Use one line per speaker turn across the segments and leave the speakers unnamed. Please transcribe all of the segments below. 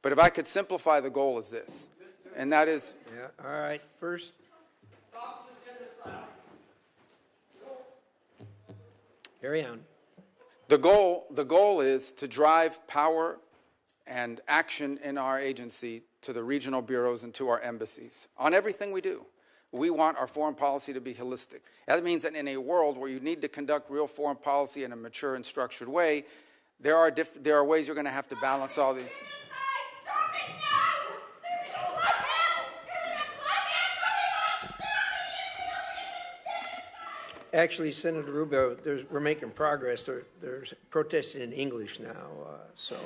But if I could simplify, the goal is this, and that is...
Yeah, all right. First... Carry on.
The goal is to drive power and action in our agency to the regional bureaus and to our embassies on everything we do. We want our foreign policy to be holistic. That means that in a world where you need to conduct real foreign policy in a mature and structured way, there are ways you're going to have to balance all these.
Actually, Senator Rubio, we're making progress. There's protesting in English now.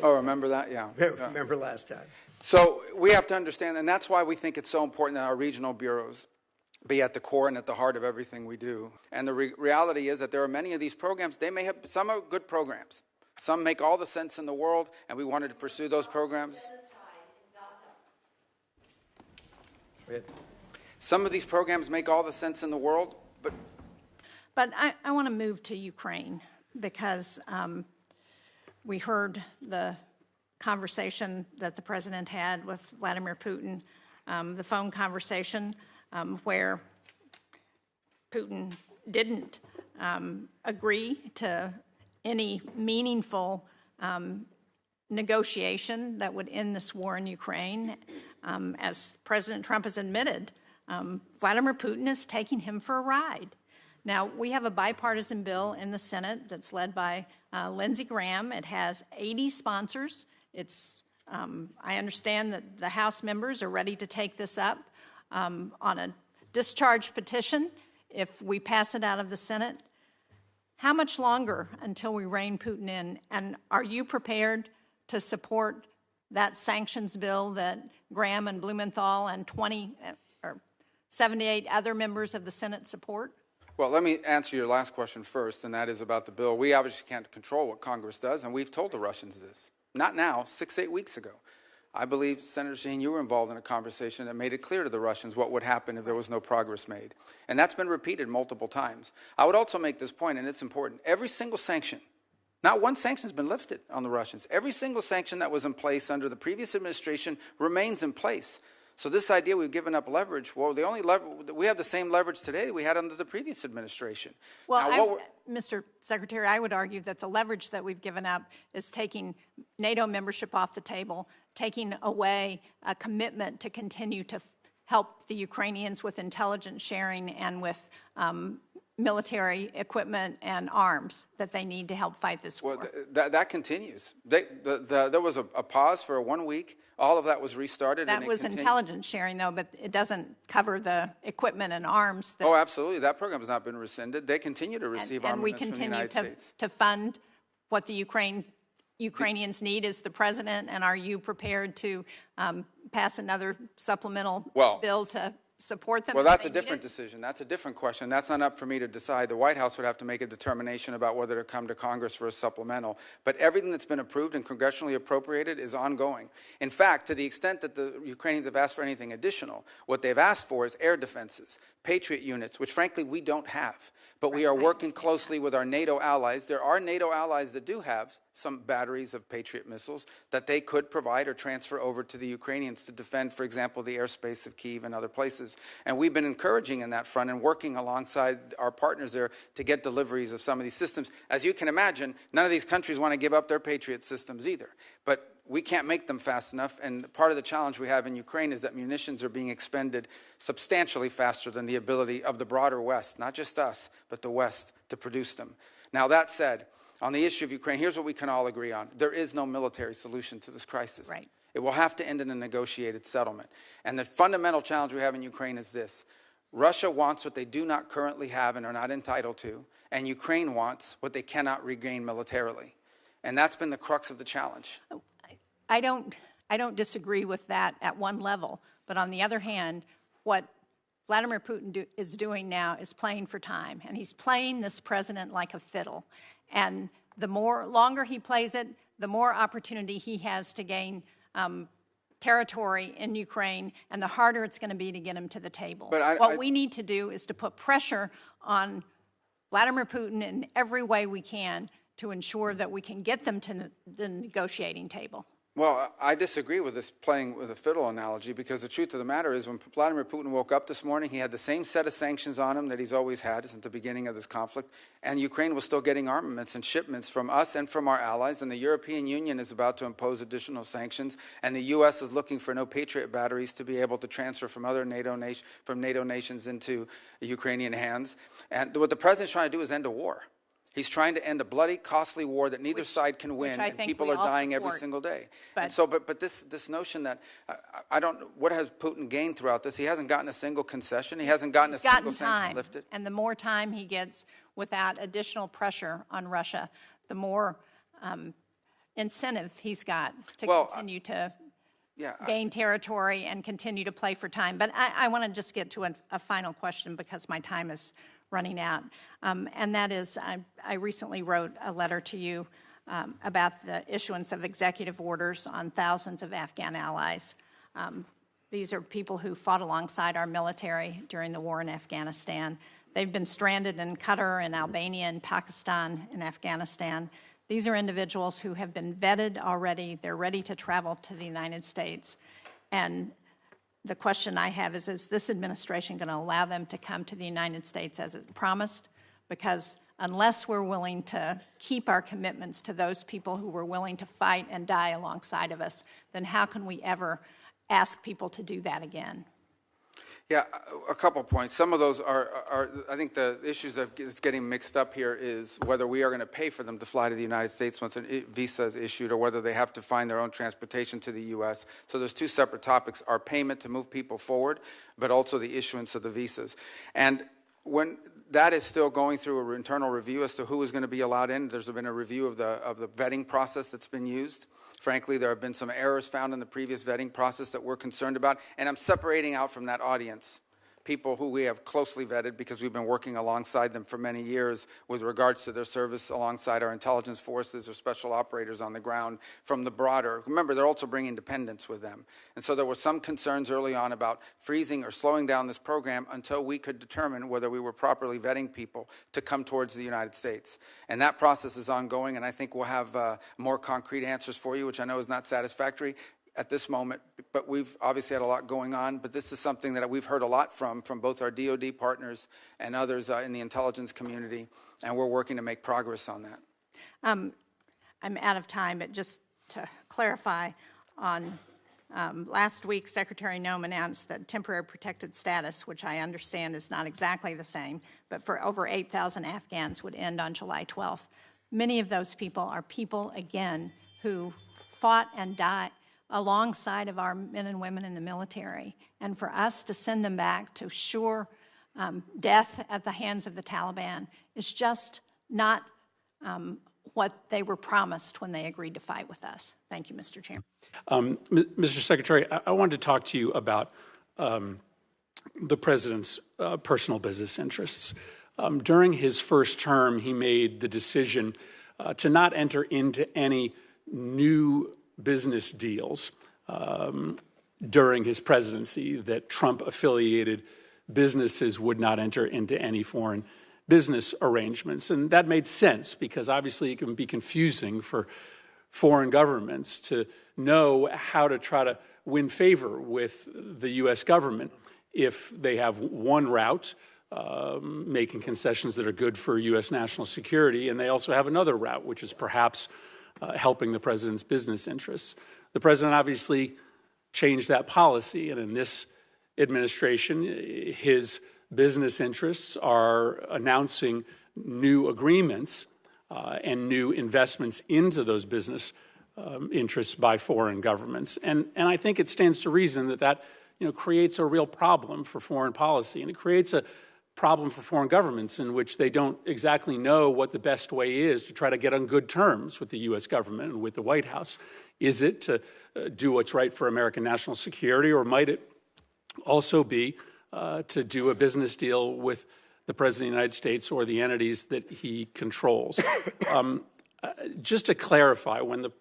Oh, remember that? Yeah.
Remember last time.
So we have to understand, and that's why we think it's so important that our regional bureaus be at the core and at the heart of everything we do. And the reality is that there are many of these programs. Some are good programs. Some make all the sense in the world, and we wanted to pursue those programs. Some of these programs make all the sense in the world,
But I want to move to Ukraine because we heard the conversation that the president had with Vladimir Putin, the phone conversation where Putin didn't agree to any meaningful negotiation that would end this war in Ukraine. As President Trump has admitted, Vladimir Putin is taking him for a ride. Now, we have a bipartisan bill in the Senate that's led by Lindsey Graham. It has 80 sponsors. I understand that the House members are ready to take this up on a discharge petition if we pass it out of the Senate. How much longer until we rein Putin in? And are you prepared to support that sanctions bill that Graham and Blumenthal and 78 other members of the Senate support?
Well, let me answer your last question first, and that is about the bill. We obviously can't control what Congress does, and we've told the Russians this. Not now, 6-8 weeks ago. I believe, Senator Shaheen, you were involved in a conversation that made it clear to the Russians what would happen if there was no progress made. And that's been repeated multiple times. I would also make this point, and it's important. Every single sanction, not one sanction has been lifted on the Russians. Every single sanction that was in place under the previous administration remains in place. So this idea we've given up leverage, well, we have the same leverage today that we had under the previous administration.
Well, Mr. Secretary, I would argue that the leverage that we've given up is taking NATO membership off the table, taking away a commitment to continue to help the Ukrainians with intelligence sharing and with military equipment and arms that they need to help fight this war.
Well, that continues. There was a pause for 1 week. All of that was restarted.
That was intelligence sharing, though, but it doesn't cover the equipment and arms.
Oh, absolutely. That program has not been rescinded. They continue to receive armaments from the United States.
And we continue to fund what the Ukrainians need as the president, and are you prepared to pass another supplemental bill to support them?
Well, that's a different decision. That's a different question. That's not up for me to decide. The White House would have to make a determination about whether to come to Congress for a supplemental. But everything that's been approved and congressionally appropriated is ongoing. In fact, to the extent that the Ukrainians have asked for anything additional, what they've asked for is air defenses, Patriot units, which frankly we don't have. But we are working closely with our NATO allies. There are NATO allies that do have some batteries of Patriot missiles that they could provide or transfer over to the Ukrainians to defend, for example, the airspace of Kyiv and other places. And we've been encouraging in that front and working alongside our partners there to get deliveries of some of these systems. As you can imagine, none of these countries want to give up their Patriot systems either. But we can't make them fast enough, and part of the challenge we have in Ukraine is that munitions are being expended substantially faster than the ability of the broader West, not just us, but the West, to produce them. Now, that said, on the issue of Ukraine, here's what we can all agree on. There is no military solution to this crisis.
Right.
It will have to end in a negotiated settlement. And the fundamental challenge we have in Ukraine is this. Russia wants what they do not currently have and are not entitled to, and Ukraine wants what they cannot regain militarily. And that's been the crux of the challenge.
I don't disagree with that at one level, but on the other hand, what Vladimir Putin is doing now is playing for time, and he's playing this president like a fiddle. And the longer he plays it, the more opportunity he has to gain territory in Ukraine, and the harder it's going to be to get him to the table. What we need to do is to put pressure on Vladimir Putin in every way we can to ensure that we can get them to the negotiating table.
Well, I disagree with this playing with a fiddle analogy, because the truth of the matter is when Vladimir Putin woke up this morning, he had the same set of sanctions on him that he's always had since the beginning of this conflict, and Ukraine was still getting armaments and shipments from us and from our allies, and the European Union is about to impose additional sanctions, and the U.S. is looking for no Patriot batteries to be able to transfer from other NATO nations into Ukrainian hands. And what the president's trying to do is end a war. He's trying to end a bloody, costly war that neither side can win, and people are dying every single day. And so, but this notion that I don't, what has Putin gained throughout this? He hasn't gotten a single concession. He hasn't gotten a single sanction lifted.
And the more time he gets without additional pressure on Russia, the more incentive he's got to continue to gain territory and continue to play for time. But I want to just get to a final question because my time is running out, and that is, I recently wrote a letter to you about the issuance of executive orders on thousands of Afghan allies. These are people who fought alongside our military during the war in Afghanistan. They've been stranded in Qatar and Albania and Pakistan and Afghanistan. These are individuals who have been vetted already. They're ready to travel to the United States. And the question I have is this administration going to allow them to come to the United States as it promised? Because unless we're willing to keep our commitments to those people who were willing to fight and die alongside of us, then how can we ever ask people to do that again?
Yeah, a couple points. Some of those are I think the issues that's getting mixed up here is whether we are going to pay for them to fly to the United States once a visa is issued, or whether they have to find their own transportation to the U.S. So there's two separate topics: our payment to move people forward, but also the issuance of the visas. And when that is still going through an internal review as to who is going to be allowed in, there's been a review of the vetting process that's been used. Frankly, there have been some errors found in the previous vetting process that we're concerned about, and I'm separating out from that audience people who we have closely vetted because we've been working alongside them for many years with regards to their service alongside our intelligence forces or special operators on the ground from the broader. Remember, they're also bringing dependents with them. And so there were some concerns early on about freezing or slowing down this program until we could determine whether we were properly vetting people to come towards the United States. And that process is ongoing, and I think we'll have more concrete answers for you, which I know is not satisfactory at this moment, but we've obviously had a lot going on. But this is something that we've heard a lot from both our DoD partners and others in the intelligence community, and we're working to make progress on that.
I'm out of time, but just to clarify, on last week, Secretary Noem announced that temporary protected status, which I understand is not exactly the same, but for over 8,000 Afghans would end on July 12th. Many of those people are people, again, who fought and died alongside of our men and women in the military. And for us to send them back to sure death at the hands of the Taliban is just not what they were promised when they agreed to fight with us. Thank you, Mr. Chairman.
Mr. Secretary, I wanted to talk to you about the president's personal business interests. During his first term, he made the decision to not enter into any new business deals during his presidency, that Trump-affiliated businesses would not enter into any foreign business arrangements. And that made sense because obviously it can be confusing for foreign governments to know how to try to win favor with the U.S. government if they have one route, making concessions that are good for U.S. national security, and they also have another route, which is perhaps helping the president's business interests. The president obviously changed that policy, and in this administration, his business interests are announcing new agreements and new investments into those business interests by foreign governments. And I think it stands to reason that creates a real problem for foreign policy, and it creates a problem for foreign governments in which they don't exactly know what the best way is to try to get on good terms with the U.S. government and with the White House. Is it to do what's right for American national security, or might it also be to do a business deal with the President of the United States or the entities that he controls? Just to clarify, when the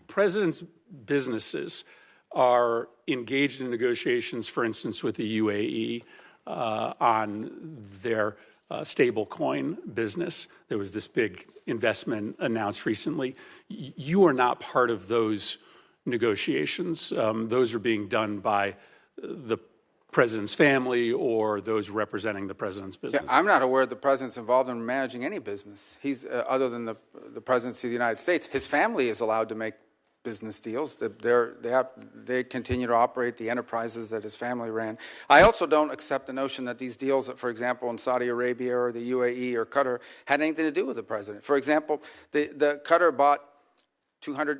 President's businesses are engaged in negotiations, for instance, with the UAE, on their stablecoin business. There was this big investment announced recently. You are not part of those negotiations. Those are being done by the president's family or those representing the president's business.
Yeah, I'm not aware the president's involved in managing any business. He's other than the presidency of the United States. His family is allowed to make business deals. They continue to operate the enterprises that his family ran. I also don't accept the notion that these deals, for example, in Saudi Arabia or the UAE or Qatar, had anything to do with the president. For example, the Qatar bought $200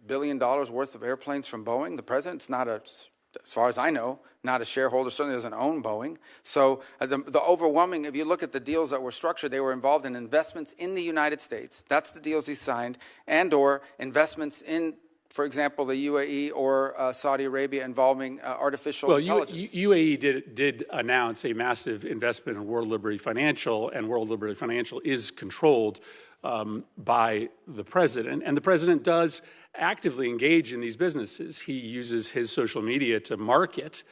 billion worth of airplanes from Boeing. The president's not as far as I know, not a shareholder, certainly doesn't own Boeing. So the overwhelming, if you look at the deals that were structured, they were involved in investments in the United States. That's the deals he signed, and or investments in, for example, the UAE or Saudi Arabia involving artificial intelligence.
UAE did announce a massive investment in World Liberty Financial, and World Liberty Financial is controlled by the president. And the president does actively engage in these businesses. He uses his social media to market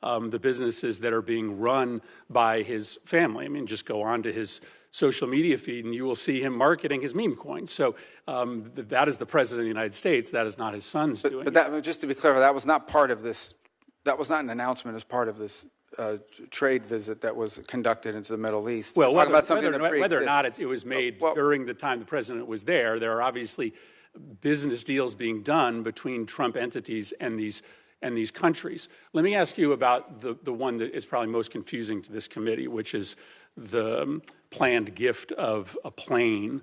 the businesses that are being run by his family. I mean, just go on to his social media feed and you will see him marketing his meme coins. So that is the president of the United States. That is not his son's doing.
But that, just to be clear, that was not part of this. That was not an announcement as part of this trade visit that was conducted into the Middle East.
Well, whether
or
not it was made during the time the president was there are obviously business deals being done between Trump entities and these countries. Let me ask you about the one that is probably most confusing to this committee, which is the planned gift of a plane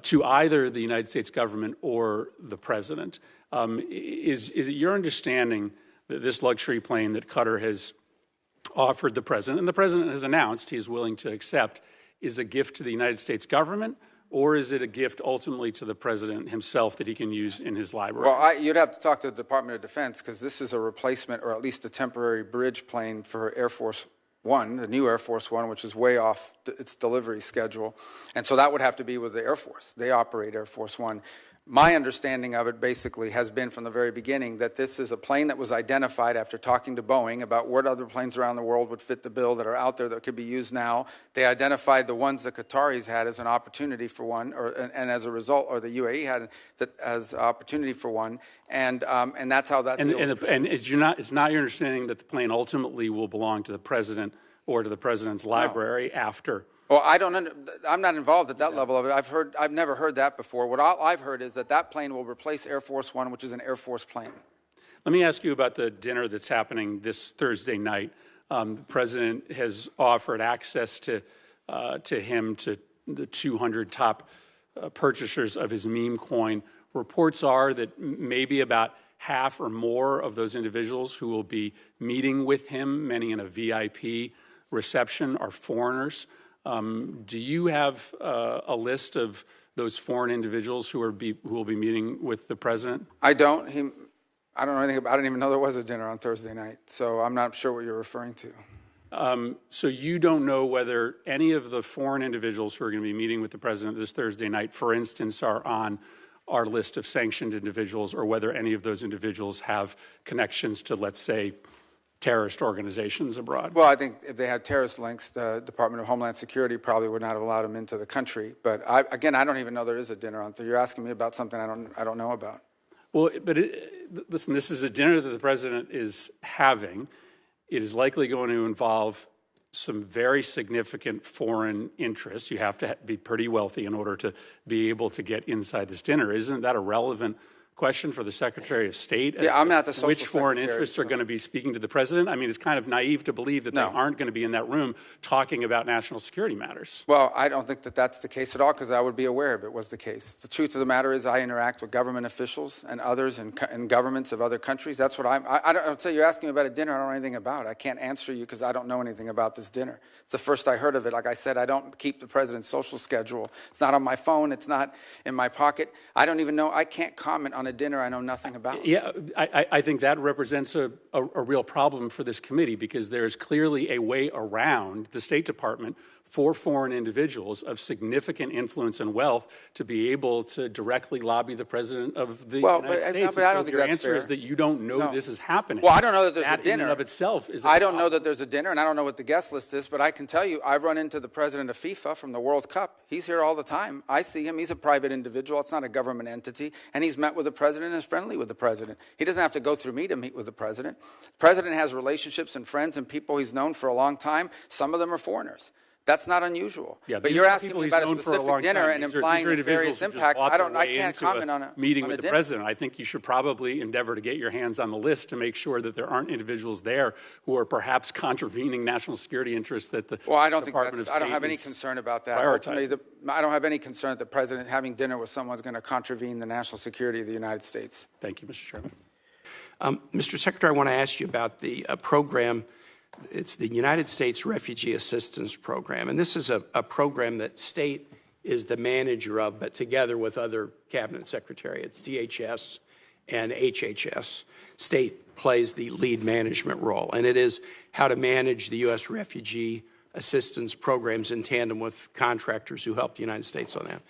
to either the United States government or the president. Is it your understanding that this luxury plane that Qatar has offered the president, and the president has announced he is willing to accept, is a gift to the United States government? Or is it a gift ultimately to the president himself that he can use in his library?
Well, you'd have to talk to the Department of Defense because this is a replacement or at least a temporary bridge plane for Air Force One, the new Air Force One, which is way off its delivery schedule. And so that would have to be with the Air Force. They operate Air Force One. My understanding of it basically has been from the very beginning that this is a plane that was identified after talking to Boeing about what other planes around the world would fit the bill that are out there that could be used now. They identified the ones the Qataris had as an opportunity for one, and as a result, or the UAE had that as opportunity for one, and that's how that deal was.
And it's not your understanding that the plane ultimately will belong to the president or to the president's library after.
Well, I'm not involved at that level of it. I've never heard that before. What I've heard is that plane will replace Air Force One, which is an Air Force plane.
Let me ask you about the dinner that's happening this Thursday night. The president has offered access to him to the 200 top purchasers of his meme coin. Reports are that maybe about half or more of those individuals who will be meeting with him, many in a VIP reception, are foreigners. Do you have a list of those foreign individuals who will be meeting with the president?
I don't. I don't know anything about. I didn't even know there was a dinner on Thursday night, so I'm not sure what you're referring to.
So you don't know whether any of the foreign individuals who are going to be meeting with the president this Thursday night, for instance, are on our list of sanctioned individuals, or whether any of those individuals have connections to, let's say, terrorist organizations abroad?
Well, I think if they had terrorist links, the Department of Homeland Security probably would not have allowed them into the country. But I don't even know there is a dinner on Thursday. You're asking me about something I don't know about.
Well, but listen, this is a dinner that the president is having. It is likely going to involve some very significant foreign interests. You have to be pretty wealthy in order to be able to get inside this dinner. Isn't that a relevant question for the Secretary of State?
Yeah, I'm not the social
Which foreign
secretary,
interests are going to be speaking to the president? I mean, it's kind of naive to believe that they aren't going to be in that room talking about national security matters.
Well, I don't think that that's the case at all, because I would be aware if it was the case. The truth of the matter is I interact with government officials and others in governments of other countries. That's what I don't say. You're asking me about a dinner I don't know anything about. I can't answer you because I don't know anything about this dinner. It's the first I heard of it. Like I said, I don't keep the president's social schedule. It's not on my phone. It's not in my pocket. I don't even know. I can't comment on a dinner I know nothing about.
Yeah, I think that represents a real problem for this committee, because there is clearly a way around the State Department for foreign individuals of significant influence and wealth to be able to directly lobby the president of the United States.
But I don't think
your
that's
answer
fair.
is that you don't know this is happening.
Well, I don't know that there's
that
a dinner.
in and of itself is
I don't know that there's a dinner, and I don't know what the guest list is, but I can tell you I've run into the president of FIFA from the World Cup. He's here all the time. I see him. He's a private individual. It's not a government entity, and he's met with the president and is friendly with the president. He doesn't have to go through me to meet with the president. The president has relationships and friends and people he's known for a long time. Some of them are foreigners. That's not unusual.
Yeah,
but you're asking me about a specific dinner and implying nefarious impact. I can't comment on a
meeting with the
dinner.
president. I think you should probably endeavor to get your hands on the list to make sure that there aren't individuals there who are perhaps contravening national security interests that the
Well, I don't think
Department
that's,
of
I don't
State
have any
is
concern about that.
prioritizing.
Ultimately, I don't have any concern that the president having dinner with someone is going to contravene the national security of the United States.
Thank you, Mr. Chairman.
Mr. Secretary, I want to ask you about the program. It's the United States Refugee Assistance Program, and this is a program that state is the manager of, but together with other cabinet secretariats, DHS and HHS, state plays the lead management role, and it is how to manage the U.S. refugee assistance programs in tandem with contractors who help the United States on that.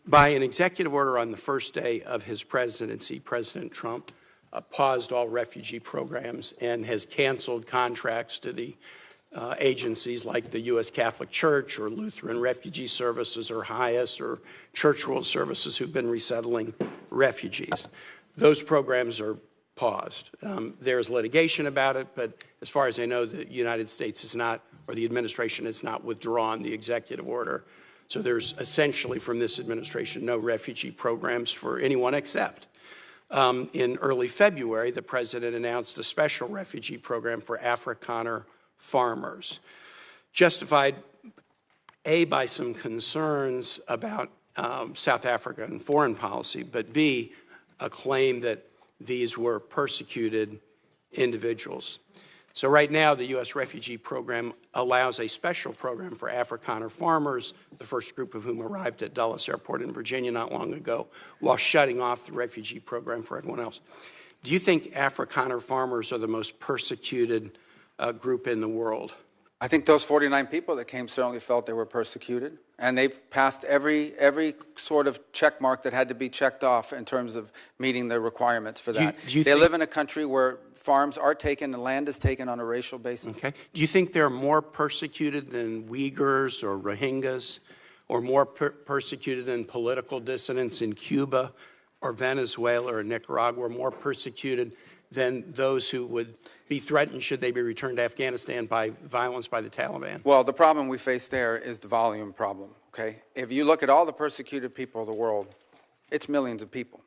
By an executive order on the first day of his presidency, President Trump paused all refugee programs and has canceled contracts to the agencies like the U.S. Catholic Church or Lutheran Refugee Services or HIAS or Church World Services who've been resettling refugees. Those programs are paused. There's litigation about it, but as far as I know, the United States is not, or the administration has not withdrawn the executive order. So there's essentially from this administration no refugee programs for anyone except. In early February, the president announced a special refugee program for Afrikaner farmers, justified, A, by some concerns about South African foreign policy, but B, a claim that these were persecuted individuals. So right now, the U.S. refugee program allows a special program for Afrikaner farmers, the first group of whom arrived at Dulles Airport in Virginia not long ago, while shutting off the refugee program for everyone else. Do you think Afrikaner farmers are the most persecuted group in the world?
I think those 49 people that came certainly felt they were persecuted, and they've passed every sort of check mark that had to be checked off in terms of meeting the requirements for that. They live in a country where farms are taken and land is taken on a racial basis.
Okay. Do you think they're more persecuted than Uyghurs or Rohingyas, or more persecuted than political dissidents in Cuba or Venezuela or Nicaragua, or more persecuted than those who would be threatened should they be returned to Afghanistan by violence by the Taliban?
Well, the problem we face there is the volume problem, okay? If you look at all the persecuted people of the world, it's millions of people.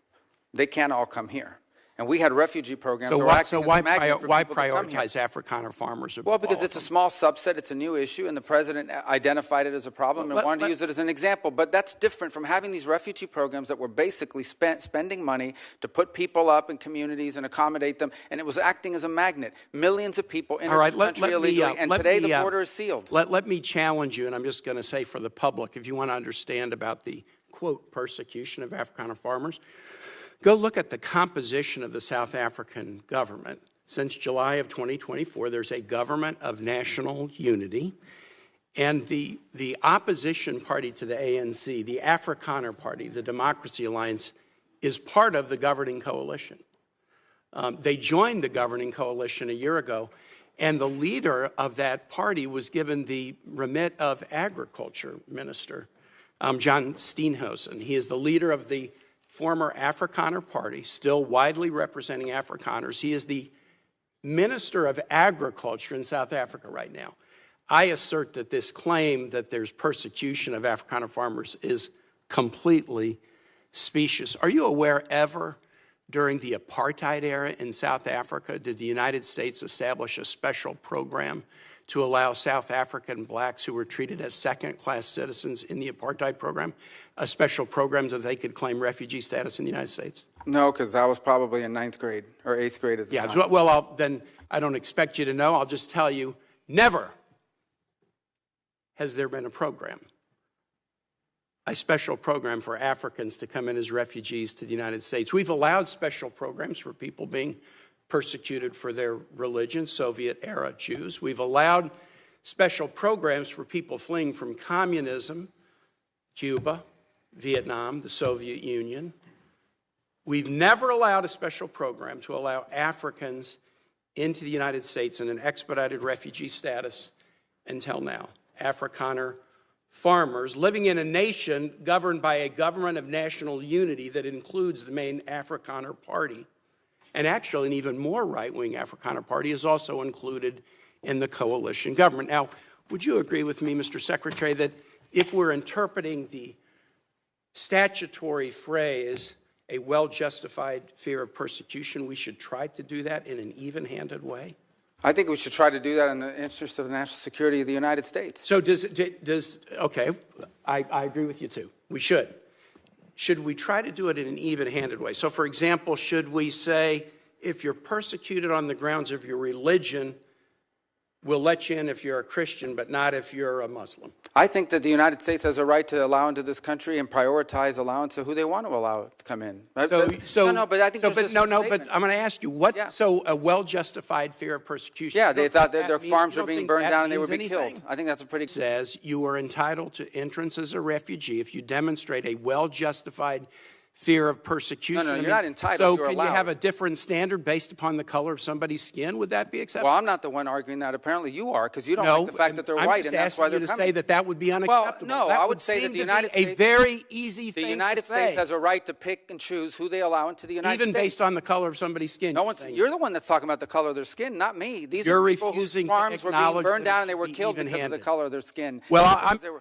They can't all come here. And we had refugee programs that were acting as a magnet for
why
people to come here.
prioritize Afrikaner farmers?
Well, because it's a small subset, it's a new issue, and the president identified it as a problem and wanted to use it as an example. But that's different from having these refugee programs that were basically spending money to put people up in communities and accommodate them, and it was acting as a magnet. Millions of people entered this country illegally, and today the border is sealed.
Let me challenge you, and I'm just going to say for the public, if you want to understand about the, quote, persecution of Afrikaner farmers, go look at the composition of the South African government. Since July of 2024, there's a government of national unity, and the opposition party to the ANC, the Afrikaner Party, the Democracy Alliance, is part of the governing coalition. They joined the governing coalition a year ago, and the leader of that party was given the remit of Agriculture Minister, John Steenhuisen. He is the leader of the former Afrikaner Party, still widely representing Afrikaners. He is the Minister of Agriculture in South Africa right now. I assert that this claim that there's persecution of Afrikaner farmers is completely specious. Are you aware ever during the apartheid era in South Africa did the United States establish a special program to allow South African blacks who were treated as second-class citizens in the apartheid program, a special program that they could claim refugee status in the United States?
No, because I was probably in 9th grade or 8th grade at the time.
Yeah, well, then I don't expect you to know. I'll just tell you, never has there been a program, a special program for Africans to come in as refugees to the United States. We've allowed special programs for people being persecuted for their religion, Soviet-era Jews. We've allowed special programs for people fleeing from communism, Cuba, Vietnam, the Soviet Union. We've never allowed a special program to allow Africans into the United States in an expedited refugee status until now. Afrikaner farmers living in a nation governed by a government of national unity that includes the main Afrikaner Party. And actually, an even more right-wing Afrikaner Party is also included in the coalition government. Now, would you agree with me, Mr. Secretary, that if we're interpreting the statutory phrase, a well-justified fear of persecution, we should try to do that in an even-handed way?
I think we should try to do that in the interest of the national security of the United States.
So okay, I agree with you too. We should. Should we try to do it in an even-handed way? So, for example, should we say, if you're persecuted on the grounds of your religion, we'll let you in if you're a Christian, but not if you're a Muslim?
I think that the United States has a right to allow into this country and prioritize allowance of who they want to allow to come in.
But I'm going to ask you, what?
Yeah.
So a well-justified fear of persecution.
Yeah, they thought that their farms were being burned down and they would be killed. I think that's a pretty.
It says you are entitled to entrance as a refugee if you demonstrate a well-justified fear of persecution.
No, you're not entitled.
So can you have a different standard based upon the color of somebody's skin? Would that be acceptable?
Well, I'm not the one arguing that. Apparently you are, because you don't like the fact that they're white, and that's why they're coming.
I'm just asking you to say that would be unacceptable.
Well, no,
that
I would say that the United States,
a very easy thing
the United States has a right to pick and choose who they allow into the United States.
Even based on the color of somebody's skin.
You're the one that's talking about the color of their skin, not me. These
you're
are people whose farms were being burned down and they were killed because of the color of their skin.
Well,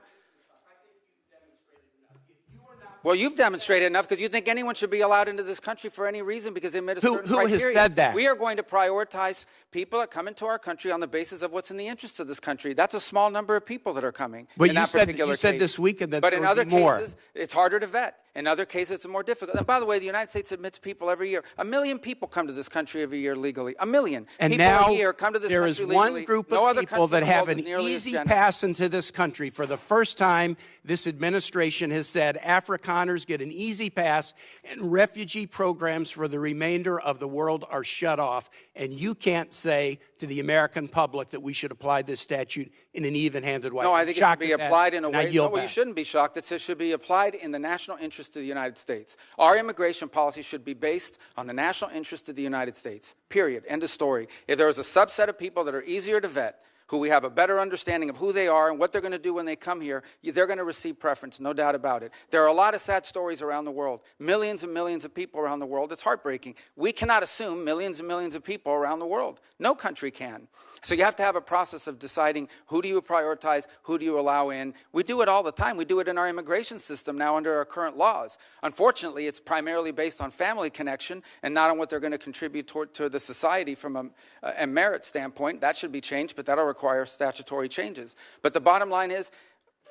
Well, you've demonstrated enough because you think anyone should be allowed into this country for any reason because they met a certain criteria.
Who has said that?
We are going to prioritize people that come into our country on the basis of what's in the interest of this country. That's a small number of people that are coming.
But you said this weekend that there would be more.
But in other cases, it's harder to vet. In other cases, it's more difficult. And by the way, the United States admits people every year. 1 million people come to this country every year legally. 1 million.
And
people
now
a year come to this
there
country
is
legally.
one group of people that have an easy pass into this country. For the first time, this administration has said Afrikaners get an easy pass and refugee programs for the remainder of the world are shut off. And you can't say to the American public that we should apply this statute in an even-handed way.
No, I think it should be applied in a way.
No,
you shouldn't be shocked. It should be applied in the national interest of the United States. Our immigration policy should be based on the national interest of the United States, period. End of story. If there is a subset of people that are easier to vet, who we have a better understanding of who they are and what they're going to do when they come here, they're going to receive preference, no doubt about it. There are a lot of sad stories around the world, millions and millions of people around the world. It's heartbreaking. We cannot assume millions and millions of people around the world. No country can. So you have to have a process of deciding who do you prioritize, who do you allow in. We do it all the time. We do it in our immigration system now under our current laws. Unfortunately, it's primarily based on family connection and not on what they're going to contribute to the society from a merit standpoint. That should be changed, but that'll require statutory changes. But the bottom line is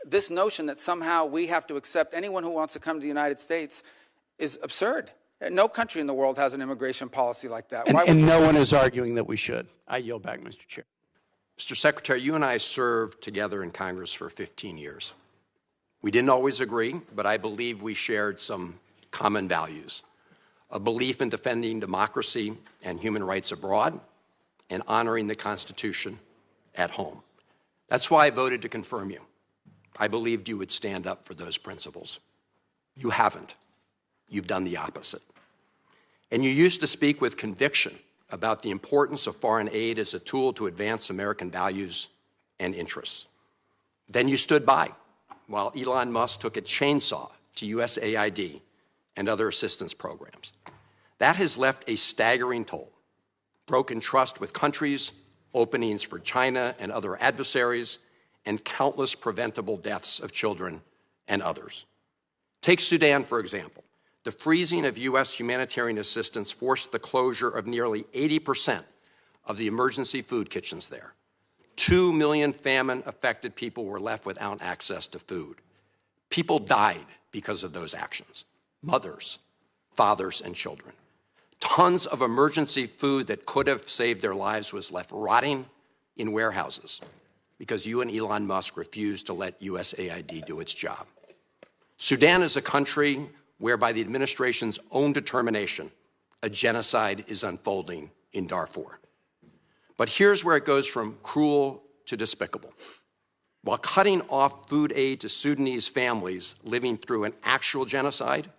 this notion that somehow we have to accept anyone who wants to come to the United States is absurd. No country in the world has an immigration policy like that.
And no one is arguing that we should. I yield back, Mr. Chair.
Mr. Secretary, you and I served together in Congress for 15 years. We didn't always agree, but I believe we shared some common values. A belief in defending democracy and human rights abroad and honoring the Constitution at home. That's why I voted to confirm you. I believed you would stand up for those principles. You haven't. You've done the opposite. And you used to speak with conviction about the importance of foreign aid as a tool to advance American values and interests. Then you stood by while Elon Musk took a chainsaw to USAID and other assistance programs. That has left a staggering toll. Broken trust with countries, openings for China and other adversaries, and countless preventable deaths of children and others. Take Sudan, for example. The freezing of U.S. humanitarian assistance forced the closure of nearly 80% of the emergency food kitchens there. 2 million famine-affected people were left without access to food. People died because of those actions. Mothers, fathers, and children. Tons of emergency food that could have saved their lives was left rotting in warehouses because you and Elon Musk refused to let USAID do its job. Sudan is a country where, by the administration's own determination, a genocide is unfolding in Darfur. But here's where it goes from cruel to despicable. While cutting off food aid to Sudanese families living through an actual genocide,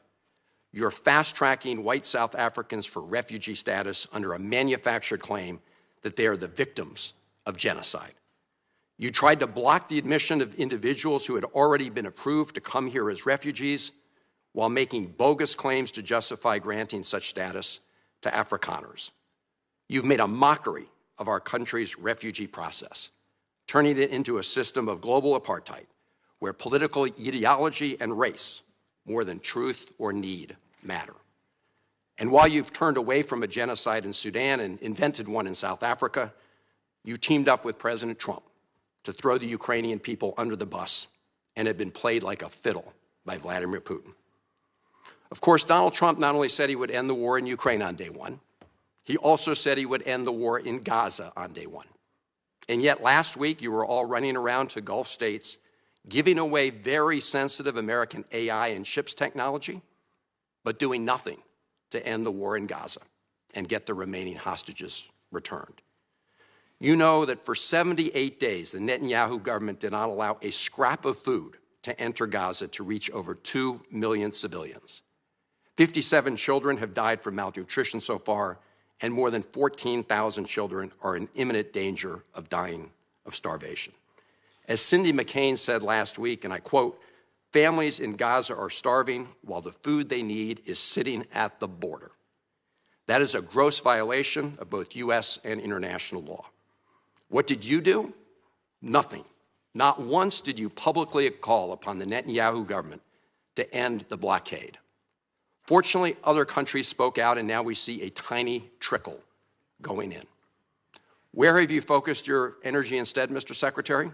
you're fast-tracking white South Africans for refugee status under a manufactured claim that they are the victims of genocide. You tried to block the admission of individuals who had already been approved to come here as refugees while making bogus claims to justify granting such status to Afrikaners. You've made a mockery of our country's refugee process, turning it into a system of global apartheid where political ideology and race, more than truth or need, matter. And while you've turned away from a genocide in Sudan and invented one in South Africa, you teamed up with President Trump to throw the Ukrainian people under the bus and have been played like a fiddle by Vladimir Putin. Of course, Donald Trump not only said he would end the war in Ukraine on day one, he also said he would end the war in Gaza on day one. And yet last week, you were all running around to Gulf states, giving away very sensitive American AI and chips technology, but doing nothing to end the war in Gaza and get the remaining hostages returned. You know that for 78 days, the Netanyahu government did not allow a scrap of food to enter Gaza to reach over 2 million civilians. 57 children have died from malnutrition so far, and more than 14,000 children are in imminent danger of dying of starvation. As Cindy McCain said last week, and I quote, "Families in Gaza are starving while the food they need is sitting at the border." That is a gross violation of both U.S. and international law. What did you do? Nothing. Not once did you publicly call upon the Netanyahu government to end the blockade. Fortunately, other countries spoke out, and now we see a tiny trickle going in. Where have you focused your energy instead, Mr. Secretary?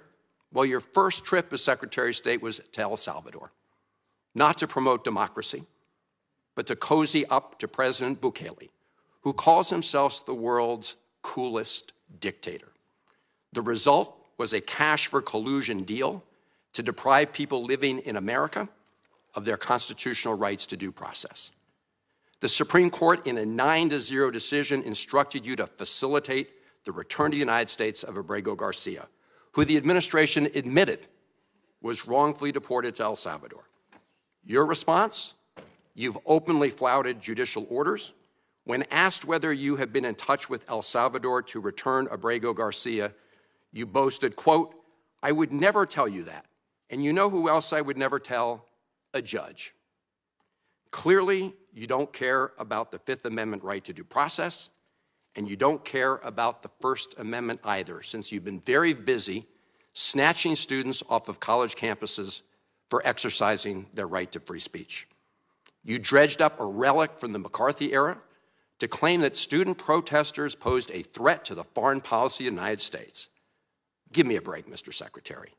Well, your first trip as Secretary of State was to El Salvador, not to promote democracy, but to cozy up to President Bukele, who calls himself the world's coolest dictator. The result was a cash for collusion deal to deprive people living in America of their constitutional rights to due process. The Supreme Court, in a 9-0 decision, instructed you to facilitate the return to the United States of Abrego Garcia, who the administration admitted was wrongfully deported to El Salvador. Your response? You've openly flouted judicial orders. When asked whether you have been in touch with El Salvador to return Abrego Garcia, you boasted, quote, "I would never tell you that. And you know who else I would never tell? A judge." Clearly, you don't care about the Fifth Amendment right to due process, and you don't care about the First Amendment either, since you've been very busy snatching students off of college campuses for exercising their right to free speech. You dredged up a relic from the McCarthy era to claim that student protesters posed a threat to the foreign policy of the United States. Give me a break, Mr. Secretary.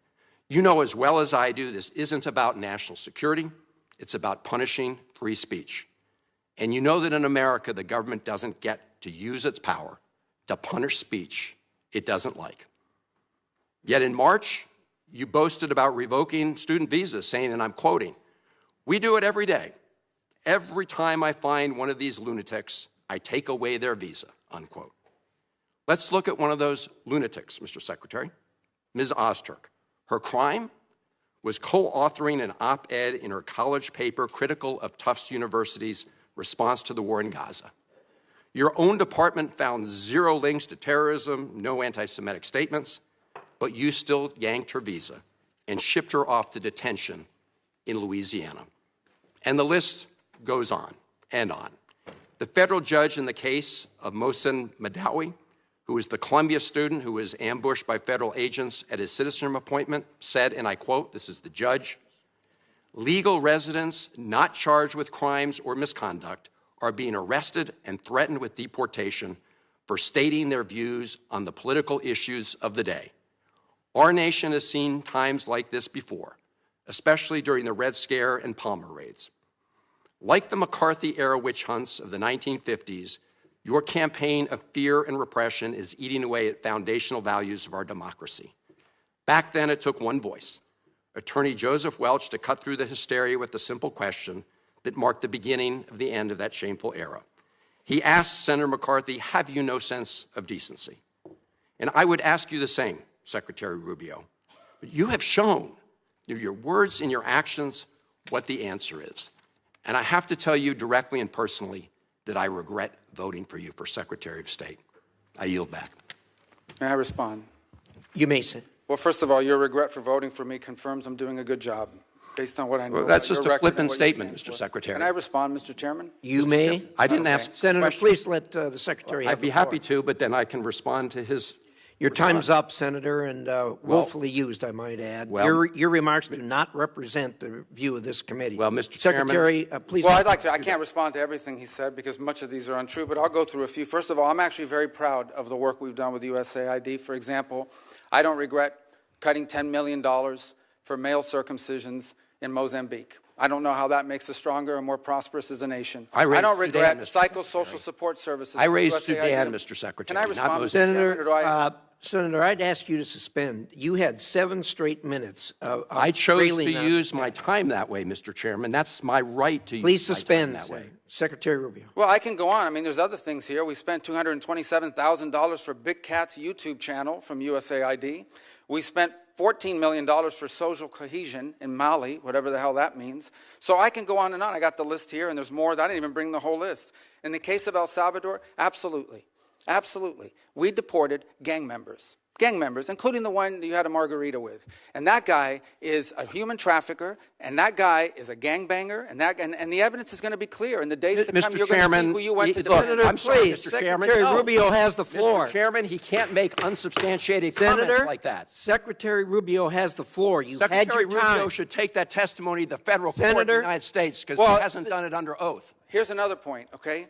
You know as well as I do this isn't about national security. It's about punishing free speech. And you know that in America, the government doesn't get to use its power to punish speech it doesn't like. Yet in March, you boasted about revoking student visas, saying, and I'm quoting, "We do it every day. Every time I find one of these lunatics, I take away their visa," unquote. Let's look at one of those lunatics, Mr. Secretary, Ms. Ozturk. Her crime was co-authoring an op-ed in her college paper critical of Tufts University's response to the war in Gaza. Your own department found 0 links to terrorism, no anti-Semitic statements, but you still yanked her visa and shipped her off to detention in Louisiana. And the list goes on and on. The federal judge in the case of Mohsen Madawi, who was the Columbia student who was ambushed by federal agents at his citizenship appointment, said, and I quote, this is the judge, "Legal residents not charged with crimes or misconduct are being arrested and threatened with deportation for stating their views on the political issues of the day. Our nation has seen times like this before, especially during the Red Scare and Palmer raids. Like the McCarthy-era witch hunts of the 1950s, your campaign of fear and repression is eating away at foundational values of our democracy. Back then, it took one voice, Attorney Joseph Welch, to cut through the hysteria with the simple question that marked the beginning of the end of that shameful era. He asked Senator McCarthy, have you no sense of decency? And I would ask you the same, Secretary Rubio. But you have shown, through your words and your actions, what the answer is. And I have to tell you directly and personally that I regret voting for you for Secretary of State. I yield back.
May I respond?
You may sit.
Well, first of all, your regret for voting for me confirms I'm doing a good job, based on what I know.
Well, that's
about
just
your
a
record and
flippant
what you
statement,
stand
Mr.
for.
Secretary.
Can I respond, Mr. Chairman?
You may.
I didn't ask a
Senator,
question.
please let the Secretary have
I'd be
the floor.
happy to, but then I can respond to his
Your
response.
time's up, Senator, and woefully used, I might add.
Well-
Your remarks do not represent the view of this committee.
Well, Mr. Chairman-
Secretary, please.
Well, I'd like to. I can't respond to everything he said because much of these are untrue, but I'll go through a few. First of all, I'm actually very proud of the work we've done with USAID. For example, I don't regret cutting $10 million for male circumcisions in Mozambique. I don't know how that makes us stronger and more prosperous as a nation.
I raised
don't regret
Sudan, Mr.
psychosocial support services.
I raised
USAID.
Sudan, Mr. Secretary.
Can I
not
respond, Mr.
Mozambique.
Chairman, or do I?
Senator, I'd ask you to suspend. You had 7 straight minutes of
I chose to
railing on-
use my time that way, Mr. Chairman. That's my right to
Please
use my
suspend
time that way.
Secretary Rubio.
Well, I can go on. I mean, there's other things here. We spent $227,000 for Big Cat's YouTube channel from USAID. We spent $14 million for social cohesion in Mali, whatever the hell that means. So I can go on and on. I got the list here, and there's more. I didn't even bring the whole list. In the case of El Salvador, absolutely. Absolutely. We deported gang members, including the one you had a margarita with. And that guy is a human trafficker, and that guy is a gangbanger, and the evidence is going to be clear. In the days to come,
Mr.
you're going to see
Chairman,
who you went to
look,
defend.
I'm sorry,
Please,
Mr. Chairman.
Secretary
No.
Rubio has the floor.
Mr. Chairman, he can't make unsubstantiated
Senator,
comments like that.
Secretary Rubio has the floor. You've had
Secretary
your time.
Rubio should take that testimony to the federal court in the
Senator,
United States because
well,
he hasn't done it under oath.
Here's another point, okay?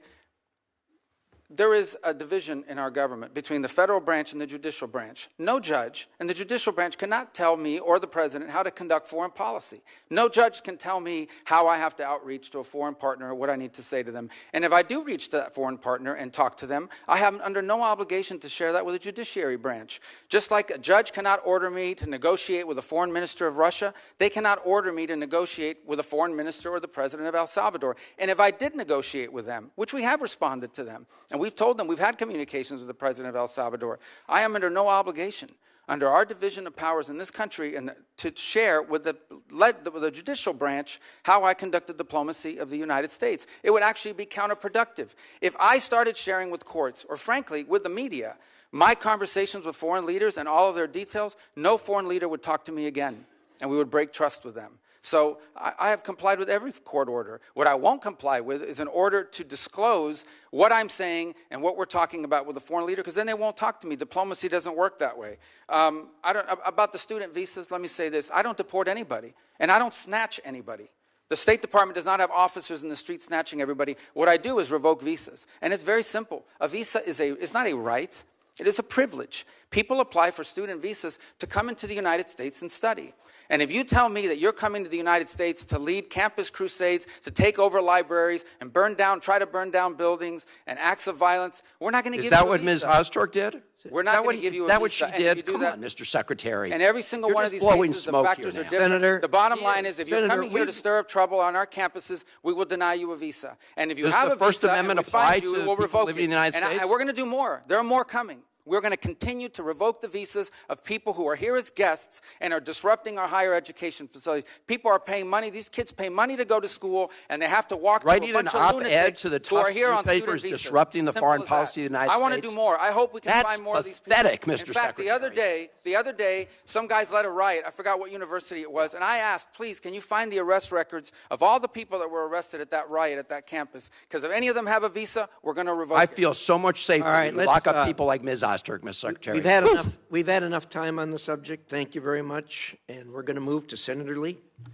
There is a division in our government between the federal branch and the judicial branch. No judge in the judicial branch cannot tell me or the president how to conduct foreign policy. No judge can tell me how I have to outreach to a foreign partner or what I need to say to them. And if I do reach to that foreign partner and talk to them, I have under no obligation to share that with the judiciary branch. Just like a judge cannot order me to negotiate with a foreign minister of Russia, they cannot order me to negotiate with a foreign minister or the president of El Salvador. And if I did negotiate with them, which we have responded to them, and we've told them we've had communications with the president of El Salvador, I am under no obligation under our division of powers in this country and to share with the judicial branch how I conducted diplomacy of the United States. It would actually be counterproductive. If I started sharing with courts, or frankly, with the media, my conversations with foreign leaders and all of their details, no foreign leader would talk to me again, and we would break trust with them. So I have complied with every court order. What I won't comply with is an order to disclose what I'm saying and what we're talking about with a foreign leader, because then they won't talk to me. Diplomacy doesn't work that way. About the student visas, let me say this. I don't deport anybody, and I don't snatch anybody. The State Department does not have officers in the street snatching everybody. What I do is revoke visas, and it's very simple. A visa is not a right. It is a privilege. People apply for student visas to come into the United States and study. And if you tell me that you're coming to the United States to lead campus crusades, to take over libraries and try to burn down buildings and acts of violence, we're not going to give you a visa.
Is that what Ms. Ozturk did?
We're not going to give you a visa.
Is that what she
And if you
did?
do
Come
that-
on, Mr. Secretary.
And every single
You're
one of
just
these
blowing
cases, the
smoke
factors
here
are
now.
different.
Senator,
the bottom line is if you're
Senator,
coming here to stir up trouble on our campuses, we will deny you a visa. And if you
Does
have
the
a
First
visa
Amendment
and we find
apply
you,
to
we'll
people
revoke
living
it.
in the United
And
States?
we're going to do more. There are more coming. We're going to continue to revoke the visas of people who are here as guests and are disrupting our higher education facilities. People are paying money. These kids pay money to go to school, and they have to walk through
Writing
a bunch
an
of
op-ed
lunatics
to the
who are
Tufts
here on student
newspapers
visas.
disrupting the
Simple
foreign
as
policy
that.
of the United
I want to
States.
do more. I hope we can
That's
find more of these people.
pathetic, Mr.
In fact, the other day, some guys led a riot. I forgot what university it was, and I asked, please, can you find the arrest records of all the people that were arrested at that riot at that campus? Because if any of them have a visa, we're going to revoke it.
I feel so much safer
All right,
when you lock
let's,
up people like Ms. Ozturk, Mr. Secretary.
We've had enough time on the subject. Thank you very much. And we're going to move to Senator Lee.